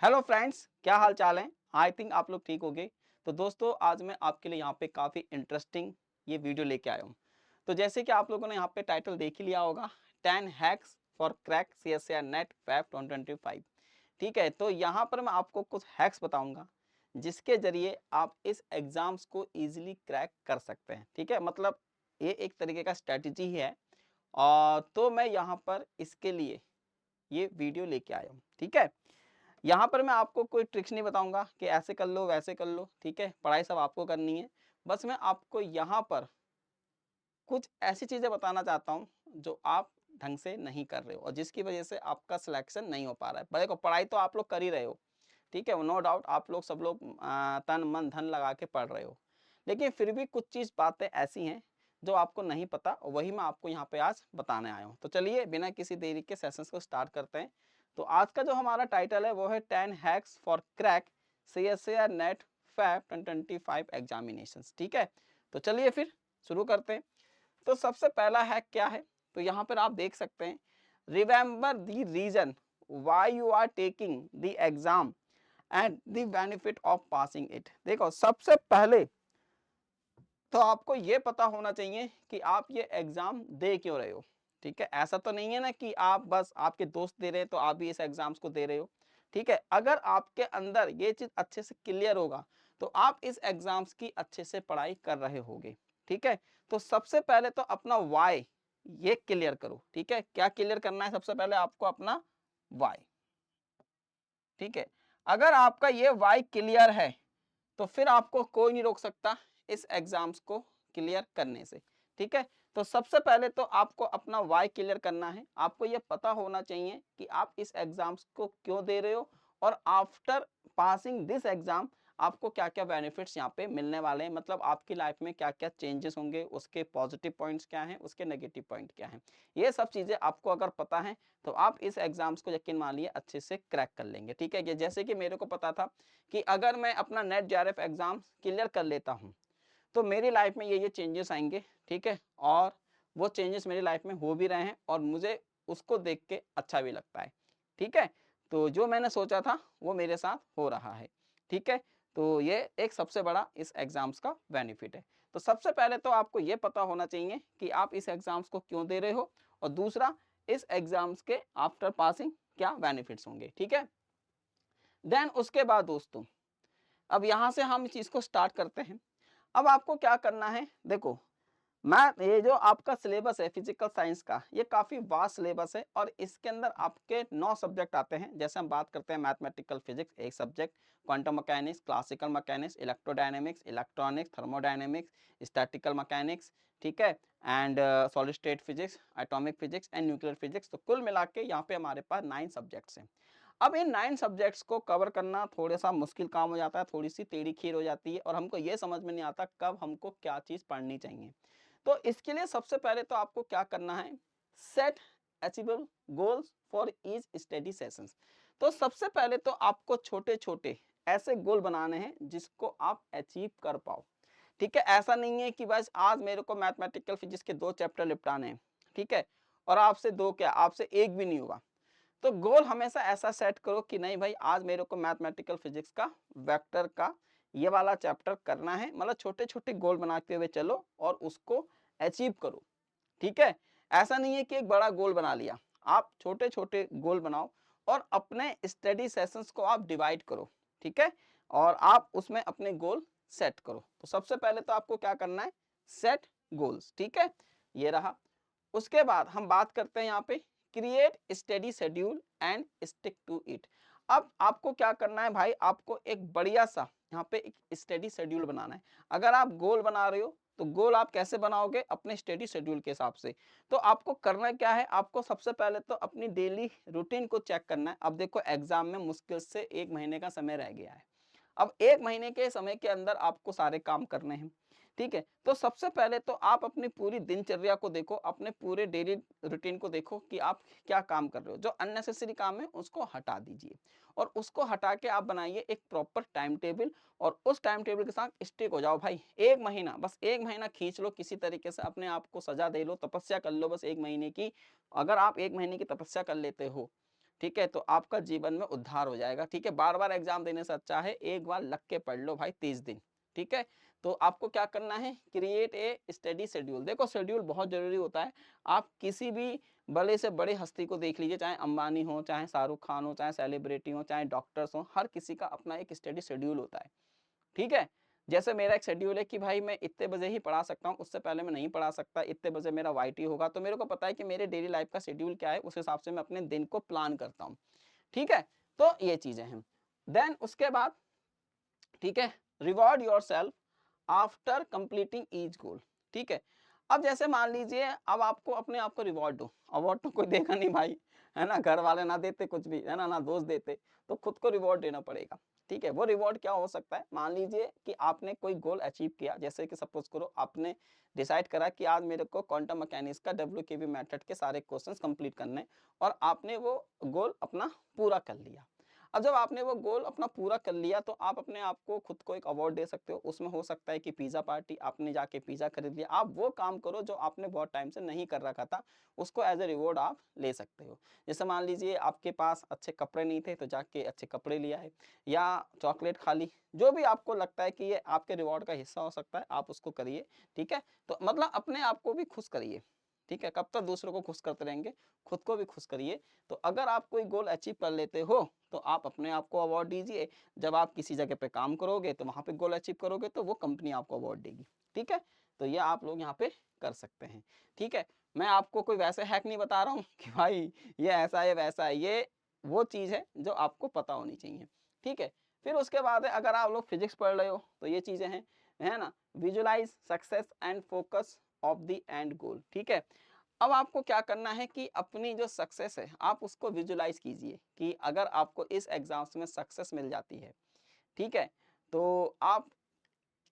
Hello friends, क्या हाल चाल है। आई थिंक आप लोग ठीक होंगे। तो दोस्तों, आज मैं आपके लिए यहाँ पे काफ़ी इंटरेस्टिंग ये वीडियो लेके आया हूँ। तो जैसे कि आप लोगों ने यहाँ पे टाइटल देख ही लिया होगा, 10 hacks for crack CSIR NET Feb 2025। ठीक है, तो यहाँ पर मैं आपको कुछ हैक्स बताऊंगा जिसके जरिए आप इस एग्जाम्स को इजीली क्रैक कर सकते हैं। ठीक है, मतलब ये एक तरीके का स्ट्रेटजी ही है। और तो मैं यहाँ पर इसके लिए ये वीडियो लेके आया हूँ। ठीक है, यहाँ पर मैं आपको कोई ट्रिक्स नहीं बताऊँगा कि ऐसे कर लो, वैसे कर लो, ठीक है? पढ़ाई सब आपको करनी है। बस मैं आपको यहाँ पर कुछ ऐसी चीज़ें बताना चाहता हूँ, जो आप ढंग से नहीं कर रहे हो और जिसकी वज़ह से आपका सिलेक्शन नहीं हो पा रहा है। देखो, पढ़ाई तो आप लोग कर ही रहे हो, ठीक है? नो डाउट आप लोग सब लोग तन, मन, धन लगा के पढ़ रहे हो। लेकिन फिर भी कुछ चीज़ बातें ऐसी हैं, जो आपको नहीं पता, और वही मैं आपको यहाँ पे आज बताने आया हूँ। तो चलिए बिना किसी देरी के सेशंस को स्टार्ट करते हैं। तो आज का जो हमारा टाइटल है वो है 10 hacks for crack CSIR NET Feb 2025 examinations. ठीक है? तो चलिए फिर शुरू करते हैं। तो सबसे पहला हैक क्या है? तो यहाँ पर आप देख सकते हैं, remember the reason why you are taking the exam and the benefit of passing it. देखो, सबसे पहले तो आपको ये पता होना चाहिए कि आप ये एग्जाम दे क्यों रहे हो। ठीक है, ऐसा तो नहीं है ना कि आप बस आपके दोस्त दे रहे हैं तो आप भी इस एग्जाम्स को दे रहे हो। ठीक है, अगर आपके अंदर ये चीज अच्छे से क्लियर होगा तो आप इस एग्जाम्स की अच्छे से पढ़ाई कर रहे होगे। ठीक है, तो सबसे पहले तो अपना वाई ये क्लियर करो। ठीक है, क्या क्लियर करना है? सबसे पहले आपको अपना वाई। ठीक है, अगर आपका ये वाई क्लियर है तो फिर आपको कोई नहीं रोक सकता इस एग्जाम्स को क्लियर करने से। ठीक है, तो सबसे पहले तो आपको अपना वाई क्लियर करना है। आपको ये पता होना चाहिए कि आप इस एग्जाम्स को क्यों दे रहे हो और आफ्टर पासिंग दिस एग्जाम आपको क्या क्या बेनिफिट्स यहाँ पे मिलने वाले हैं, मतलब आपकी लाइफ में क्या क्या चेंजेस होंगे, उसके पॉजिटिव पॉइंट्स क्या हैं, उसके नेगेटिव पॉइंट क्या हैं। ये सब चीज़ें आपको अगर पता है तो आप इस एग्जाम्स को यकीन मानिए अच्छे से क्रैक कर लेंगे। ठीक है, ये जैसे कि मेरे को पता था कि अगर मैं अपना नेट जेआरएफ एग्जाम क्लियर कर लेता हूँ तो मेरी लाइफ में ये चेंजेस आएंगे। ठीक है, और वो चेंजेस मेरी लाइफ में हो भी रहे हैं और मुझे उसको देख के अच्छा भी लगता है। ठीक है, तो जो मैंने सोचा था वो मेरे साथ हो रहा है। ठीक है, तो ये एक सबसे बड़ा इस एग्जाम्स का बेनिफिट है। तो सबसे पहले तो आपको ये पता होना चाहिए कि आप इस एग्जाम्स को क्यों दे रहे हो, और दूसरा, इस एग्जाम्स के आफ्टर पासिंग क्या बेनिफिट्स होंगे। ठीक है, देन उसके बाद दोस्तों, अब यहाँ से हम इस चीज़ को स्टार्ट करते हैं। अब आपको क्या करना है, देखो, मैं ये जो आपका सिलेबस है फिजिकल साइंस का, ये काफ़ी वास्ट सिलेबस है और इसके अंदर आपके 9 सब्जेक्ट आते हैं। जैसे हम बात करते हैं मैथमेटिकल फिजिक्स एक subject, quantum mechanics, classical mechanics, electrodynamics, electronics, thermodynamics, statistical mechanics, ठीक है, and solid state physics, atomic physics and nuclear physics. तो कुल मिला के यहाँ पे हमारे पास 9 सब्जेक्ट्स हैं। अब इन 9 सब्जेक्ट्स को कवर करना थोड़ा-सा मुश्किल काम हो जाता है, थोड़ी-सी टेढ़ी-खीर हो जाती है और हमको ये समझ में नहीं आता कब हमको क्या चीज़ पढ़नी चाहिए। तो इसके लिए सबसे पहले तो आपको क्या करना है, set achievable goals for each study sessions. तो सबसे पहले तो आपको छोटे-छोटे ऐसे गोल बनाने हैं जिसको आप अचीव कर पाओ। ठीक है, ऐसा नहीं है कि बस आज मेरे को मैथमेटिकल फिजिक्स के 2 चैप्टर निपटाने हैं, ठीक है, और आपसे 2 क्या, आपसे 1 भी नहीं हुआ। तो गोल हमेशा ऐसा सेट करो कि नहीं भाई, आज मेरे को मैथमेटिकल फिजिक्स का वेक्टर का ये वाला चैप्टर करना है। मतलब छोटे छोटे गोल बनाते हुए चलो और उसको अचीव करो। ठीक है, ऐसा नहीं है कि एक बड़ा गोल बना लिया, आप छोटे छोटे गोल बनाओ और अपने स्टडी सेशंस को आप डिवाइड करो। ठीक है, और आप उसमें अपने गोल सेट करो। तो सबसे पहले तो आपको क्या करना है, सेट गोल्स। ठीक है, ये रहा। उसके बाद हम बात करते हैं यहाँ पे, create study schedule and stick to it. अब आपको क्या करना है भाई, आपको एक बढ़िया सा यहाँ पे एक स्टडी शेड्यूल बनाना है। अगर आप गोल बना रहे हो तो गोल आप कैसे बनाओगे, अपने स्टडी शेड्यूल के हिसाब से। तो आपको करना क्या है, आपको सबसे पहले तो अपनी डेली रूटीन को चेक करना है। अब देखो, एग्जाम में मुश्किल से 1 महीने का समय रह गया है। अब 1 महीने के समय के अंदर आपको सारे काम करने हैं। ठीक है, तो सबसे पहले तो आप अपनी पूरी दिनचर्या को देखो, अपने पूरे डेली रूटीन को देखो कि आप क्या काम कर रहे हो। जो अननेसेसरी काम है उसको हटा दीजिए और उसको हटा के आप बनाइए एक प्रॉपर टाइम टेबल, और उस टाइम टेबल के साथ स्टिक हो जाओ भाई। 1 महीना, बस 1 महीना खींच लो, किसी तरीके से अपने आप को सजा दे लो, तपस्या कर लो बस 1 महीने की। अगर आप 1 महीने की तपस्या कर लेते हो ठीक है, तो आपका जीवन में उद्धार हो जाएगा। ठीक है, बार-बार एग्ज़ाम देने से अच्छा है एक बार लग के पढ़ लो भाई 30 दिन। ठीक है, तो आपको क्या करना है, क्रिएट ए स्टडी शेड्यूल। देखो शेड्यूल बहुत ज़रूरी होता है। आप किसी भी बड़े से बड़े हस्ती को देख लीजिए, चाहे अंबानी हो, चाहे शाहरुख खान हो, चाहे सेलिब्रिटी हो, चाहे डॉक्टर्स हों, हर किसी का अपना एक स्टडी शेड्यूल होता है। ठीक है? जैसे मेरा एक शेड्यूल है कि भाई मैं इतने बजे ही पढ़ा सकता हूँ, उससे पहले मैं नहीं पढ़ा सकता, इतने बजे मेरा वाईटी होगा, तो मेरे को पता है कि मेरे डेली लाइफ का शेड्यूल क्या है, उस हिसाब से मैं अपने दिन को प्लान करता हूँ। ठीक है? तो ये चीज़ें हैं। देन उसके बाद ठीक है, reward yourself after completing each goal. ठीक है, अब जैसे मान लीजिए अब आपको अपने आप को रिवॉर्ड दो, अवार्ड तो कोई देगा नहीं भाई, है ना, घर वाले ना देते कुछ भी, है ना, ना दोस्त देते, तो खुद को रिवॉर्ड देना पड़ेगा। ठीक है, वो रिवॉर्ड क्या हो सकता है, मान लीजिए कि आपने कोई गोल अचीव किया, जैसे कि सपोज करो आपने डिसाइड करा कि आज मेरे को क्वांटम मैकेनिक्स का WKB मेथड के सारे क्वेश्चंस कंप्लीट करने हैं, और आपने वो गोल अपना पूरा कर लिया। अब जब आपने वो गोल अपना पूरा कर लिया, तो आप अपने आप को खुद को एक अवार्ड दे सकते हो। उसमें हो सकता है कि पिज़्ज़ा पार्टी, आपने जाके पिज़्ज़ा खरीद लिया। आप वो काम करो जो आपने बहुत टाइम से नहीं कर रखा था, उसको एज़ अ रिवॉर्ड आप ले सकते हो। जैसे मान लीजिए आपके पास अच्छे कपड़े नहीं थे, तो जाके अच्छे कपड़े ले आए, या चॉकलेट खा ली। जो भी आपको लगता है कि ये आपके रिवॉर्ड का हिस्सा हो सकता है, आप उसको करिए। ठीक है? तो मतलब अपने आप को भी खुश करिए। ठीक है? कब तक दूसरों को खुश करते रहेंगे, खुद को भी खुश करिए। तो अगर आप कोई गोल अचीव कर लेते हो, तो आप अपने आप को अवार्ड दीजिए। जब आप किसी जगह पे काम करोगे, तो वहाँ पे गोल अचीव करोगे, तो वो कंपनी आपको अवार्ड देगी। ठीक है? तो ये आप लोग यहाँ पे कर सकते हैं। ठीक है? मैं आपको कोई वैसे हैक नहीं बता रहा हूँ कि भाई ये ऐसा है, वैसा है। ये वो चीज़ है जो आपको पता होनी चाहिए। ठीक है? फिर उसके बाद है, अगर आप लोग फिज़िक्स पढ़ रहे हो, तो ये चीज़ें हैं, है ना? Visualise success and focus of the end goal. ठीक है? अब आपको क्या करना है कि अपनी जो सक्सेस है, आप उसको विजुलाइज़ कीजिए कि अगर आपको इस एग्ज़ाम्स में सक्सेस मिल जाती है, ठीक है? तो आप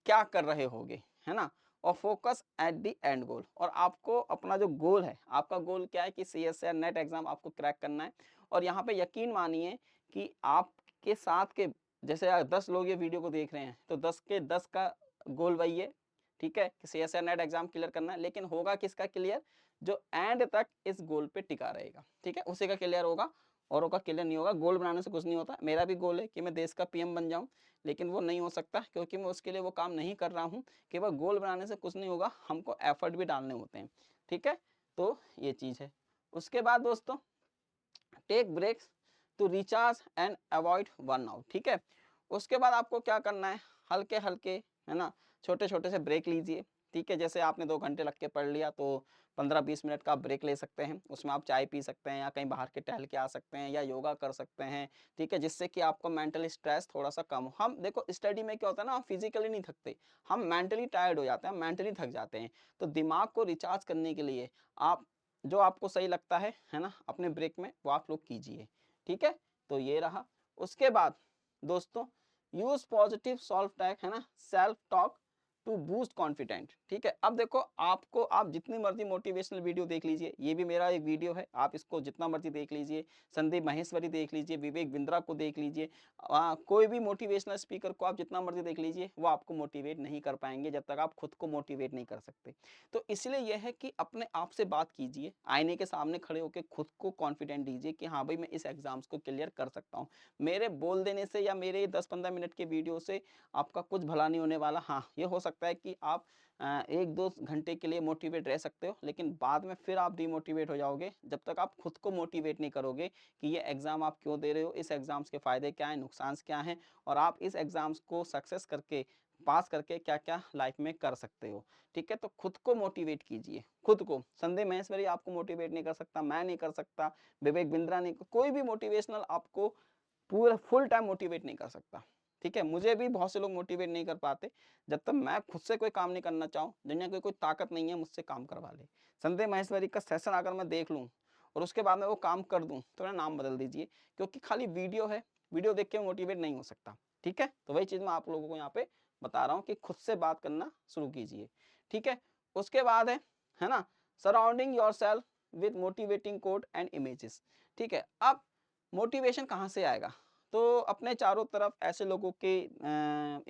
क्या कर रहे होगे, है ना? और फोकस एट द एंड गोल, और आपको अपना जो गोल है, आपका गोल क्या है कि सीएस या नेट एग्ज़ाम आपको क्रैक करना है। और यहाँ पे यकीन मानिए कि आपके साथ के जैसे 10 लोग ये वीडियो को देख रहे हैं, तो 10 के 10 का गोल वही है, ठीक है? कि सीएस या नेट एग्ज़ाम क्लियर करना है, लेकिन होगा किसका क्लियर? जो एंड तक इस गोल पे टिका रहेगा, ठीक है? उसी का क्लियर होगा, औरों का क्लियर नहीं होगा। गोल बनाने से कुछ नहीं होता। मेरा भी गोल है कि मैं देश का पीएम बन जाऊँ, लेकिन वो नहीं हो सकता, क्योंकि मैं उसके लिए वो काम नहीं कर रहा हूँ। केवल गोल बनाने से कुछ नहीं होगा, हमको एफर्ट भी डालने होते हैं। ठीक है? तो ये चीज़ है। उसके बाद दोस्तों, take breaks to recharge and avoid burnout. ठीक है? उसके बाद आपको क्या करना है, हल्के-हल्के, है ना, छोटे-छोटे से ब्रेक लीजिए। ठीक है? जैसे आपने 2 घंटे लग के पढ़ लिया, तो 15-20 मिनट का आप ब्रेक ले सकते हैं। उसमें आप चाय पी सकते हैं, या कहीं बाहर के टहल के आ सकते हैं, या योगा कर सकते हैं। ठीक है? जिससे कि आपको मेंटली स्ट्रेस थोड़ा-सा कम हो। हम देखो स्टडी में क्या होता है ना, हम फिज़िकली नहीं थकते, हम मेंटली टायर्ड हो जाते हैं, हम मेंटली थक जाते हैं। तो दिमाग को रिचार्ज करने के लिए आप जो आपको सही लगता है ना, अपने ब्रेक में वो आप लोग कीजिए। ठीक है? तो ये रहा। उसके बाद दोस्तों, यूज़ पॉजिटिव सॉल्व टैग, है ना, self talk to boost confident. ठीक है? अब देखो आपको, आप जितनी मर्ज़ी मोटिवेशनल वीडियो देख लीजिए, ये भी मेरा एक वीडियो है, आप इसको जितना मर्ज़ी देख लीजिए, संदीप माहेश्वरी देख लीजिए, विवेक बिंद्रा को देख लीजिए, कोई भी मोटिवेशनल स्पीकर को आप जितना मर्ज़ी देख लीजिए, वो आपको मोटिवेट नहीं कर पाएँगे जब तक आप खुद को मोटिवेट नहीं कर सकते। तो इसलिए यह है कि अपने आप से बात कीजिए, आईने के सामने खड़े होके खुद को कॉन्फिडेंट दीजिए कि हाँ भाई, मैं इस एग्ज़ाम्स को क्लियर कर सकता हूँ। मेरे बोल देने से या मेरे 10-15 मिनट के वीडियो से आपका कुछ भला नहीं होने वाला। हाँ, ये हो सकता है कि आप 1-2 घंटे के लिए मोटिवेट रह सकते हो, लेकिन बाद में फिर आप डिमोटिवेट हो जाओगे, जब तक आप खुद को मोटिवेट नहीं करोगे कि ये एग्ज़ाम आप क्यों दे रहे हो, इस एग्ज़ाम्स के फ़ायदे क्या हैं, नुकसान क्या हैं, और आप इस एग्ज़ाम्स को सक्सेस करके, पास करके क्या-क्या लाइफ़ में कर सकते हो। ठीक है? तो खुद को मोटिवेट कीजिए, खुद को। संदीप माहेश्वरी आपको मोटिवेट नहीं कर सकता, मैं नहीं कर सकता, विवेक बिंद्रा नहीं, कोई भी मोटिवेशनल आपको पूरा फुल टाइम मोटिवेट नहीं कर सकता। ठीक है? मुझे भी बहुत से लोग मोटिवेट नहीं कर पाते। जब तक मैं खुद से कोई काम नहीं करना चाहूँ, दुनिया की कोई ताकत नहीं है मुझसे काम करवा ले। संदीप माहेश्वरी का सेशन अगर मैं देख लूँ और उसके बाद में वो काम कर दूँ, तो मेरा नाम बदल दीजिए, क्योंकि खाली वीडियो है, वीडियो देख के मोटिवेट नहीं हो सकता। ठीक है? तो वही चीज़ मैं आप लोगों को यहाँ पे बता रहा हूँ कि खुद से बात करना शुरू कीजिए। ठीक है? उसके बाद है ना? Surrounding yourself with motivating quote and images. ठीक है? अब मोटिवेशन कहाँ से आएगा? तो अपने चारों तरफ ऐसे लोगों के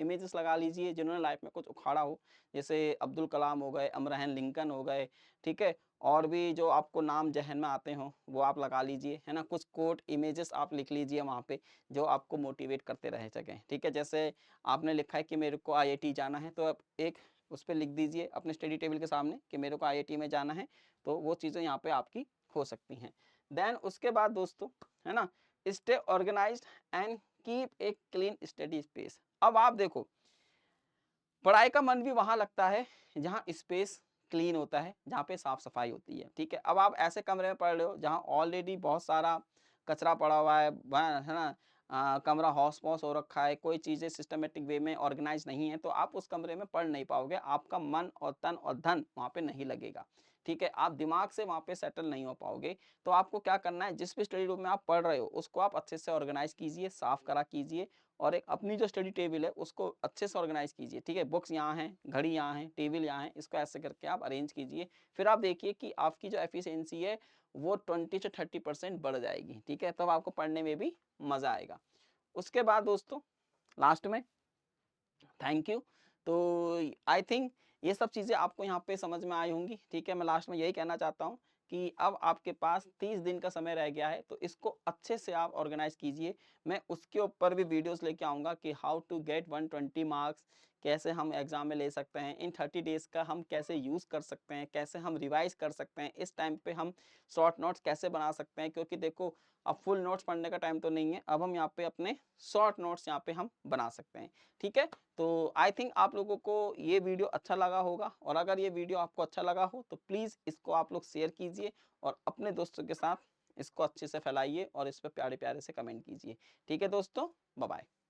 इमेजेस लगा लीजिए जिन्होंने लाइफ में कुछ उखाड़ा हो। जैसे अब्दुल कलाम हो गए, अब्राहम लिंकन हो गए, ठीक है? और भी जो आपको नाम ज़हन में आते हों, वो आप लगा लीजिए, है ना? कुछ कोट इमेजेस आप लिख लीजिए वहाँ पे, जो आपको मोटिवेट करते रह सकें, ठीक है? जैसे आपने लिखा है कि मेरे को आईआईटी जाना है, तो आप एक उस पे लिख दीजिए अपने स्टडी टेबल के सामने कि मेरे को आईआईटी में जाना है, तो वो चीज़ें यहाँ पे आपकी हो सकती हैं। देन उसके बाद दोस्तों, है ना? Stay organized and keep a clean study space. अब आप देखो, पढ़ाई का मन भी वहाँ लगता है जहाँ स्पेस क्लीन होता है, जहाँ पे साफ-सफाई होती है, ठीक है? अब आप ऐसे कमरे में पढ़ रहे हो जहाँ ऑलरेडी बहुत सारा कचरा पड़ा हुआ है, वहाँ है ना? कमरा हौस-पौस हो रखा है, कोई चीज़ें सिस्टमैटिक वे में ऑर्गनाइज़ नहीं है, तो आप उस कमरे में पढ़ नहीं पाओगे, आपका मन और तन और धन वहाँ पे नहीं लगेगा, ठीक है? आप दिमाग से वहाँ पे सेटल नहीं हो पाओगे। तो आपको क्या करना है, जिस भी स्टडी रूम में आप पढ़ रहे हो, उसको आप अच्छे से ऑर्गनाइज़ कीजिए, साफ करा कीजिए और एक अपनी जो स्टडी टेबल है उसको अच्छे से ऑर्गेनाइज़ कीजिए, ठीक है? बुक्स यहाँ हैं, घड़ी यहाँ है, टेबल यहाँ है, इसको ऐसे करके आप अरेंज कीजिए। फिर आप देखिए कि आपकी जो एफिशिएंसी है वो 20 से 30% बढ़ जाएगी, ठीक है? तब आपको पढ़ने में भी मज़ा आएगा। उसके बाद दोस्तों लास्ट में थैंक यू। तो आई थिंक ये सब चीज़ें आपको यहाँ पे समझ में आई होंगी, ठीक है? मैं लास्ट में यही कहना चाहता हूँ कि अब आपके पास 30 दिन का समय रह गया है, तो इसको अच्छे से आप ऑर्गेनाइज़ कीजिए। मैं उसके ऊपर भी वीडियोज़ लेके आऊँगा कि हाउ टू गेट 120 मार्क्स, कैसे हम एग्ज़ाम में ले सकते हैं, इन 30 डेज़ का हम कैसे यूज़ कर सकते हैं, कैसे हम रिवाइज़ कर सकते हैं, इस टाइम पे हम शॉर्ट नोट्स कैसे बना सकते हैं, क्योंकि देखो अब फुल नोट्स पढ़ने का टाइम तो नहीं है, अब हम यहाँ पे अपने शॉर्ट नोट्स यहाँ पे हम बना सकते हैं, ठीक है? तो आई थिंक आप लोगों को ये वीडियो अच्छा लगा होगा और अगर ये वीडियो आपको अच्छा लगा हो तो प्लीज़ इसको आप लोग शेयर कीजिए और अपने दोस्तों के साथ इसको अच्छे से फैलाइए और इस पे प्यारे-प्यारे से कमेंट कीजिए। ठीक है दोस्तों? Bye bye.